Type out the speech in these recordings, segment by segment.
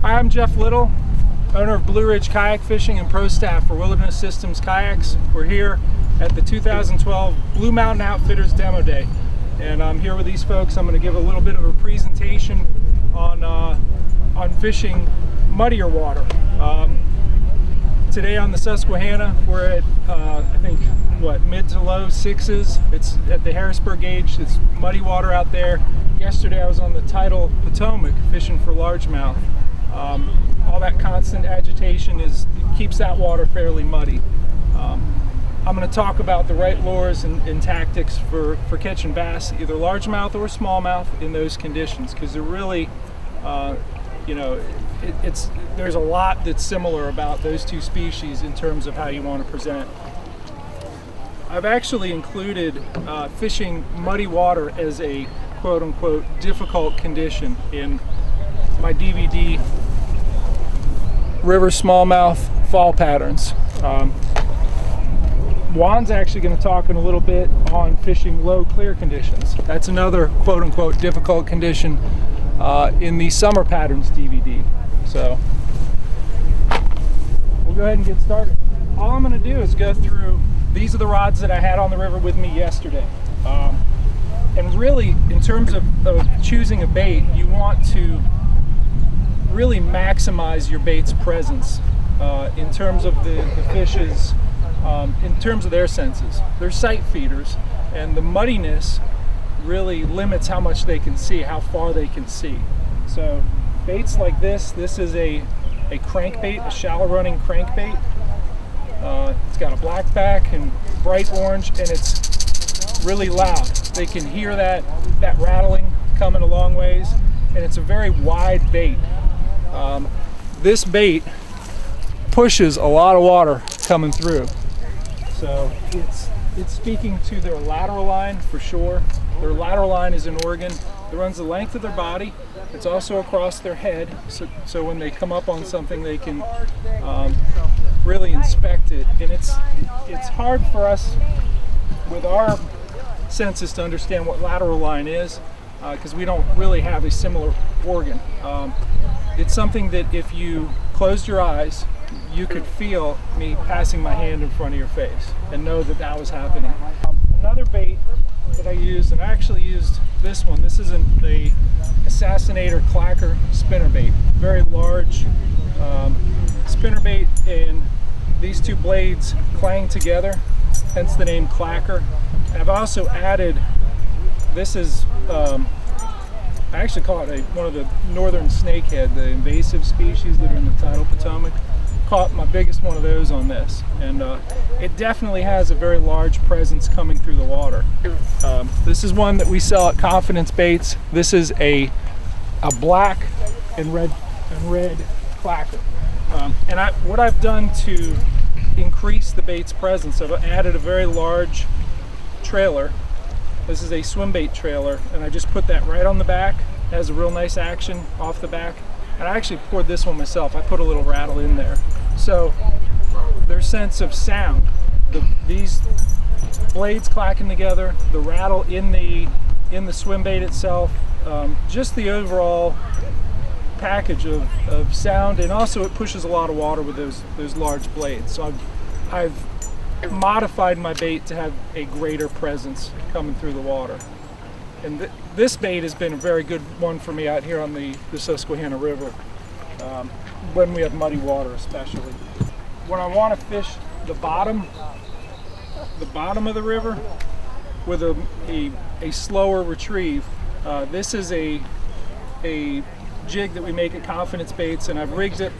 Hi, I'm Jeff Little, owner of Blue Ridge Kayak Fishing and pro staff for Wilderness Systems Kayaks. We're here at the 2012 Blue Mountain Outfitters Demo Day, and I'm here with these folks. I'm going to give a little bit of a presentation on fishing muddier water. Today on the Susquehanna, we're at I think mid to low sixes. It's at the Harrisburg gauge. It's muddy water out there. Yesterday I was on the tidal Potomac fishing for largemouth. All that constant agitation keeps that water fairly muddy. I'm going to talk about the right lures and tactics for catching bass, either largemouth or smallmouth, in those conditions, because they're really, there's a lot that's similar about those two species in terms of how you want to present. I've actually included fishing muddy water as a quote-unquote difficult condition in my DVD, River Smallmouth Fall Patterns. Juan's actually going to talk in a little bit on fishing low clear conditions. That's another quote-unquote difficult condition in the Summer Patterns DVD. So we'll go ahead and get started. All I'm going to do is go through, these are the rods that I had on the river with me yesterday. And really, in terms of choosing a bait, you want to really maximize your bait's presence in terms of the fishes, in terms of their senses. They're sight feeders, and the muddiness really limits how much they can see, how far they can see. So baits like this is a crankbait, a shallow running crankbait. It's got a black back and bright orange, and it's really loud. They can hear that rattling coming a long ways, and it's a very wide bait. This bait pushes a lot of water coming through, so it's speaking to their lateral line for sure. Their lateral line is an organ that runs the length of their body. It's also across their head, so when they come up on something, they can really inspect it. And it's hard for us with our senses to understand what lateral line is, because we don't really have a similar organ. It's something that if you closed your eyes, you could feel me passing my hand in front of your face and know that that was happening. Another bait that I used, and I actually used this one. This is a Assassinator clacker spinnerbait, very large spinnerbait, and these two blades clang together, hence the name clacker. And I've also added, this is I actually caught one of the northern snakehead, the invasive species that are in the tidal Potomac. Caught my biggest one of those on this, and it definitely has a very large presence coming through the water. This is one that we sell at Confidence Baits. This is a black and red clacker. And what I've done to increase the bait's presence, I've added a very large trailer. This is a swim bait trailer, and I just put that right on the back. It has a real nice action off the back. And I actually poured this one myself. I put a little rattle in there. So their sense of sound, these blades clacking together, the rattle in the swim bait itself, just the overall package of sound, and also it pushes a lot of water with those large blades. So I've modified my bait to have a greater presence coming through the water. And this bait has been a very good one for me out here on the Susquehanna River, when we have muddy water especially. When I want to fish the bottom of the river with a slower retrieve, this is a jig that we make at Confidence Baits, and I've rigged a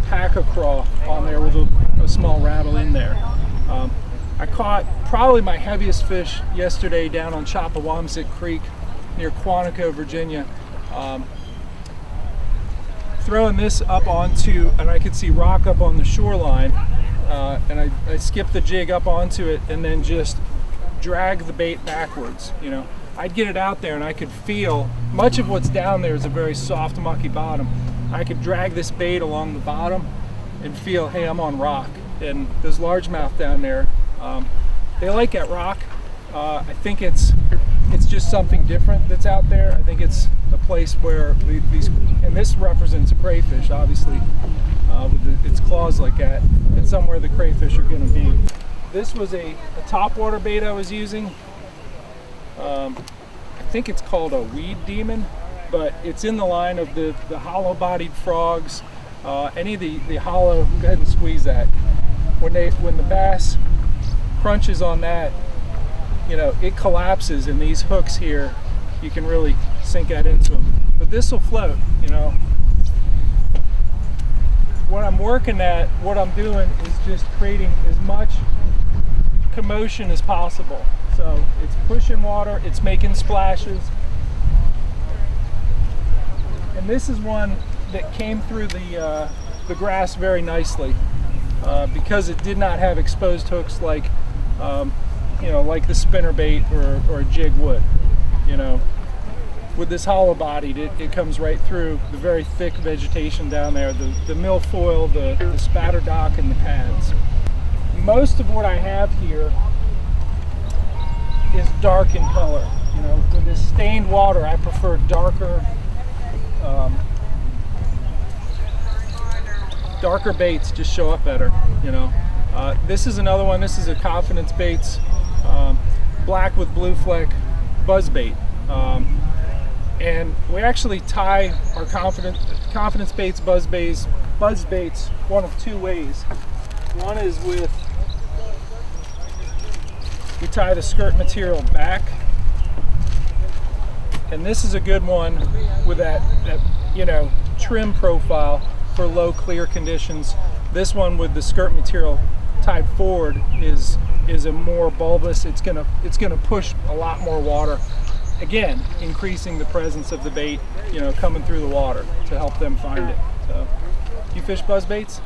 packer craw on there with a small rattle in there. I caught probably my heaviest fish yesterday down on Chapawamsett Creek near Quantico, Virginia. Throwing this up onto, and I could see rock up on the shoreline, and I skipped the jig up onto it and then just drag the bait backwards. I'd get it out there and I could feel, much of what's down there is a very soft, mucky bottom. I could drag this bait along the bottom and feel, hey, I'm on rock. And those largemouth down there, they like that rock. I think it's it's just something different that's out there. I think it's a place where these, and this represents a crayfish, obviously, with its claws like that. It's somewhere the crayfish are going to be. This was a topwater bait I was using. I think it's called a weed demon, but it's in the line of the hollow-bodied frogs. Any of the hollow, go ahead and squeeze that. When the bass crunches on that, you know, it collapses, and these hooks here, you can really sink that into them. But this will float, you know. What I'm working at, what I'm doing is just creating as much commotion as possible. So it's pushing water, it's making splashes. And this is one that came through the grass very nicely because it did not have exposed hooks like you know, like the spinnerbait or a jig would. You know, with this hollow bodied, it comes right through the very thick vegetation down there, the milfoil, the spatter dock, and the pads. Most of what I have here is dark in color. You know, with this stained water, I prefer darker darker baits just show up better, you know. This is another one. This is a Confidence Baits black with blue fleck Buzzbait, and we actually tie our Confidence Baits Buzzbaits one of two ways. One is with, we tie the skirt material back, and this is a good one with that you know, trim profile for low clear conditions. This one with the skirt material tied forward is a more bulbous. It's gonna push a lot more water, again increasing the presence of the bait, you know, coming through the water to help them find it. So, you fish buzzbaits?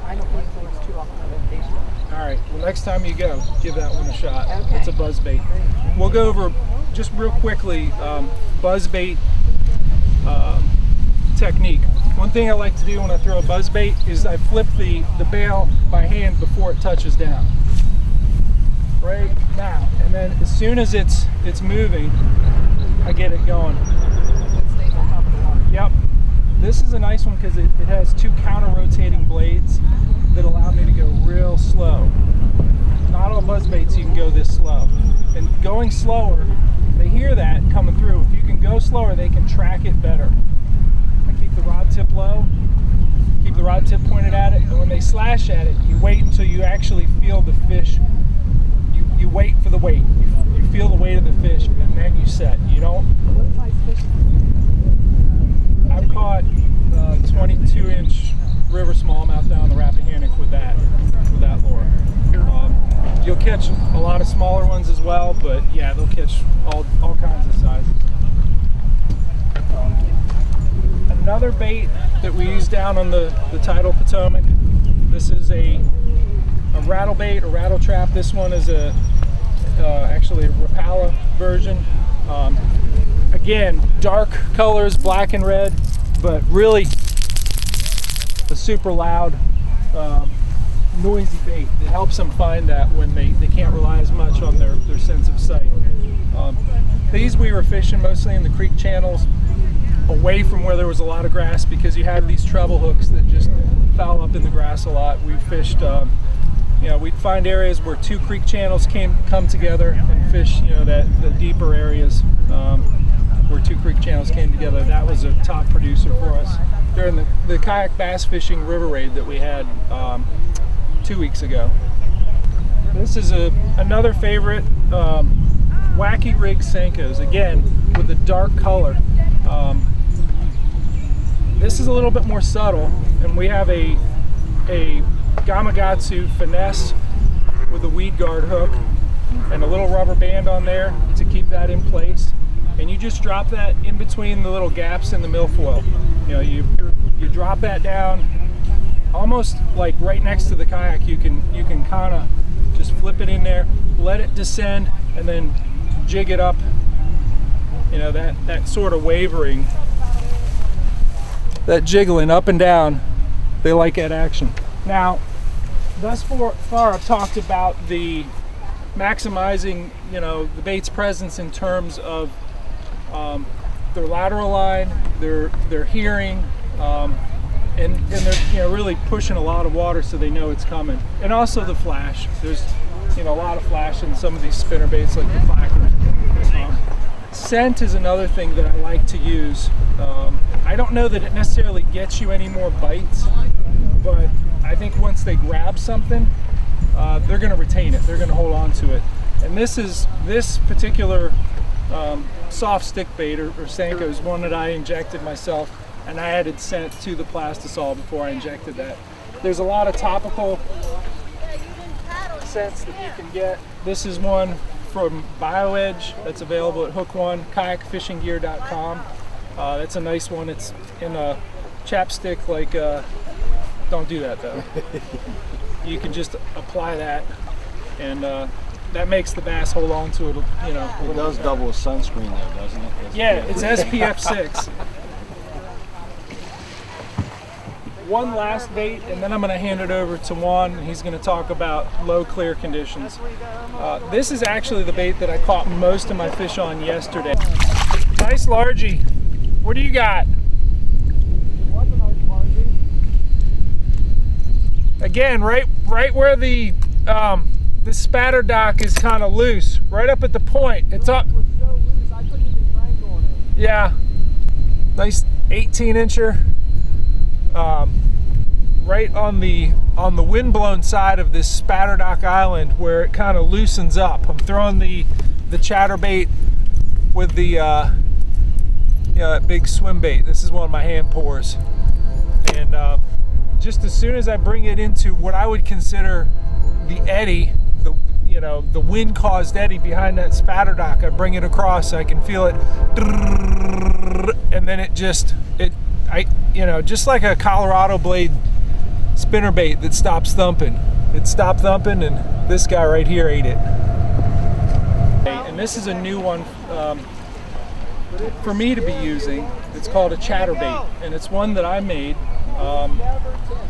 I don't think it's too often on vacation. All right. Well, next time you go, give that one a shot. Okay. It's a buzzbait. We'll go over just real quickly buzzbait technique. One thing I like to do when I throw a buzzbait is I flip the bail by hand before it touches down. Right now, and then as soon as it's moving, I get it going. It stays on top of the water. Yep. This is a nice one because it has two counter-rotating blades that allow me to go real slow. Not all buzzbaits you can go this slow. And going slower, they hear that coming through. If you can go slower, they can track it better. I keep the rod tip low, keep the rod tip pointed at it, and when they slash at it, you wait until you actually feel the fish. You wait for the weight. You feel the weight of the fish, and then you set. You don't. What size fish? I've caught 22-inch river smallmouth down the Rappahannock with that lure. You'll catch a lot of smaller ones as well, but yeah, they'll catch all kinds of sizes. Another bait that we use down on the tidal Potomac. This is a rattlebait, a rattle trap. This one is actually a Rapala version. Again, dark colors, black and red, but really a super loud, noisy bait. It helps them find that when they can't rely as much on their sense of sight. These we were fishing mostly in the creek channels, away from where there was a lot of grass, because you had these treble hooks that just foul up in the grass a lot. We fished, you know, we'd find areas where two creek channels come together and fish, you know, the deeper areas where two creek channels came together. That was a top producer for us during the kayak bass fishing river raid that we had 2 weeks ago. This is another favorite, Wacky Rig Senkos, again with the dark color. This is a little bit more subtle, and we have a Gamakatsu finesse with a weed guard hook and a little rubber band on there to keep that in place. And you just drop that in between the little gaps in the milfoil. You know, you drop that down almost like right next to the kayak. You can kind of just flip it in there, let it descend, and then jig it up. You know, that sort of wavering, that jiggling up and down, they like that action. Now, thus far I've talked about the maximizing, you know, the bait's presence in terms of their lateral line, their hearing, and they're, you know, really pushing a lot of water so they know it's coming. And also the flash. There's, you know, a lot of flash in some of these spinner baits like the flackers. Scent is another thing that I like to use. I don't know that it necessarily gets you any more bites, but I think once they grab something, they're going to retain it. They're going to hold on to it. And this particular soft stick bait or Senko is one that I injected myself, and I added scent to the plastisol before I injected that. There's a lot of topical scents that you can get. This is one from BioEdge that's available at Hook One, kayakfishinggear.com. That's a nice one. It's in a chapstick, like, don't do that though. You can just apply that, and that makes the bass hold on to it, you know. It does double as sunscreen though, doesn't it? Yeah, it's SPF 6. One last bait, and then I'm going to hand it over to Juan, and he's going to talk about low clear conditions. This is actually the bait that I caught most of my fish on yesterday. Nice largie. What do you got? Again, right where the spatter dock is kind of loose, right up at the point. It's up. Yeah, nice 18-incher. Right on the windblown side of this spatterdock island where it kind of loosens up. I'm throwing the chatterbait with the you know, that big swim bait. This is one of my hand pours, and just as soon as I bring it into what I would consider the eddy, you know, the wind caused eddy behind that spatterdock, I bring it across. I can feel it, and then you know, just like a Colorado blade spinnerbait that stops thumping. It stopped thumping, and this guy right here ate it. And this is a new one for me to be using. It's called a chatterbait, and it's one that I made.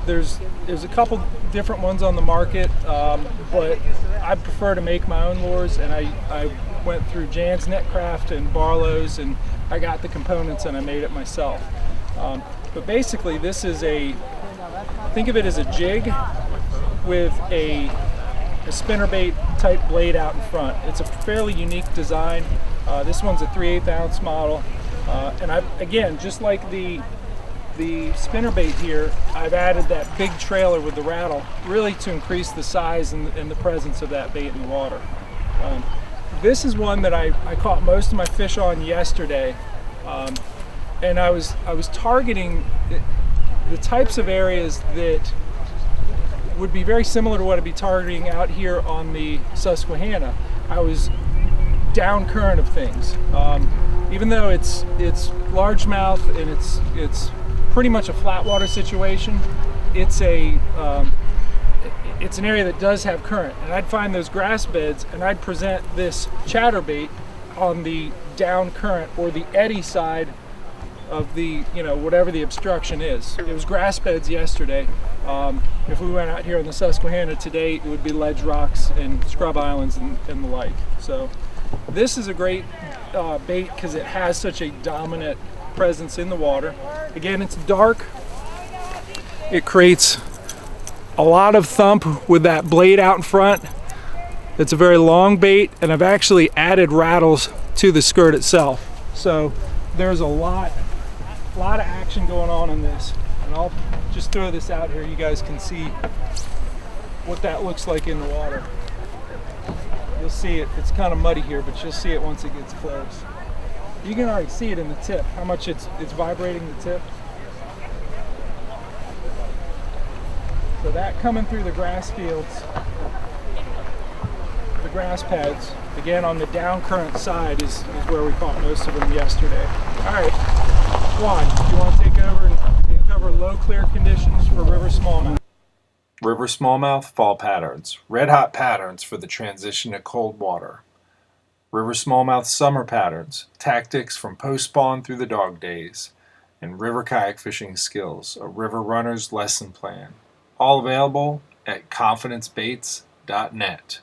There's a couple different ones on the market, but I prefer to make my own lures, and I went through Jan's Netcraft and Barlow's, and I got the components and I made it myself. But basically this is think of it as a jig with a spinnerbait type blade out in front. It's a fairly unique design. This one's a 3/8 ounce model, and again, just like the spinnerbait here, I've added that big trailer with the rattle, really to increase the size and the presence of that bait in the water. This is one that I caught most of my fish on yesterday, and I was targeting the types of areas that would be very similar to what I'd be targeting out here on the Susquehanna. I was down current of things. Even though it's largemouth and it's pretty much a flat water situation, it's an area that does have current. And I'd find those grass beds and I'd present this chatterbait on the down current or the eddy side of the, you know, whatever the obstruction is. It was grass beds yesterday. If we went out here on the Susquehanna today, it would be ledge rocks and scrub islands and the like. So this is a great bait because it has such a dominant presence in the water. Again, it's dark. It creates a lot of thump with that blade out in front. It's a very long bait, and I've actually added rattles to the skirt itself. So there's a lot of action going on in this. And I'll just throw this out here. You guys can see what that looks like in the water. You'll see it. It's kind of muddy here, but you'll see it once it gets close. You can already see it in the tip, how much it's vibrating the tip. So that coming through the grass fields, the grass pads, again on the down current side is where we caught most of them yesterday. All right, Juan, do you want to take over and cover low clear conditions for river smallmouth? River smallmouth fall patterns, red hot patterns for the transition to cold water. River smallmouth summer patterns, tactics from post-spawn through the dog days, and river kayak fishing skills, a river runner's lesson plan. All available at confidencebaits.net.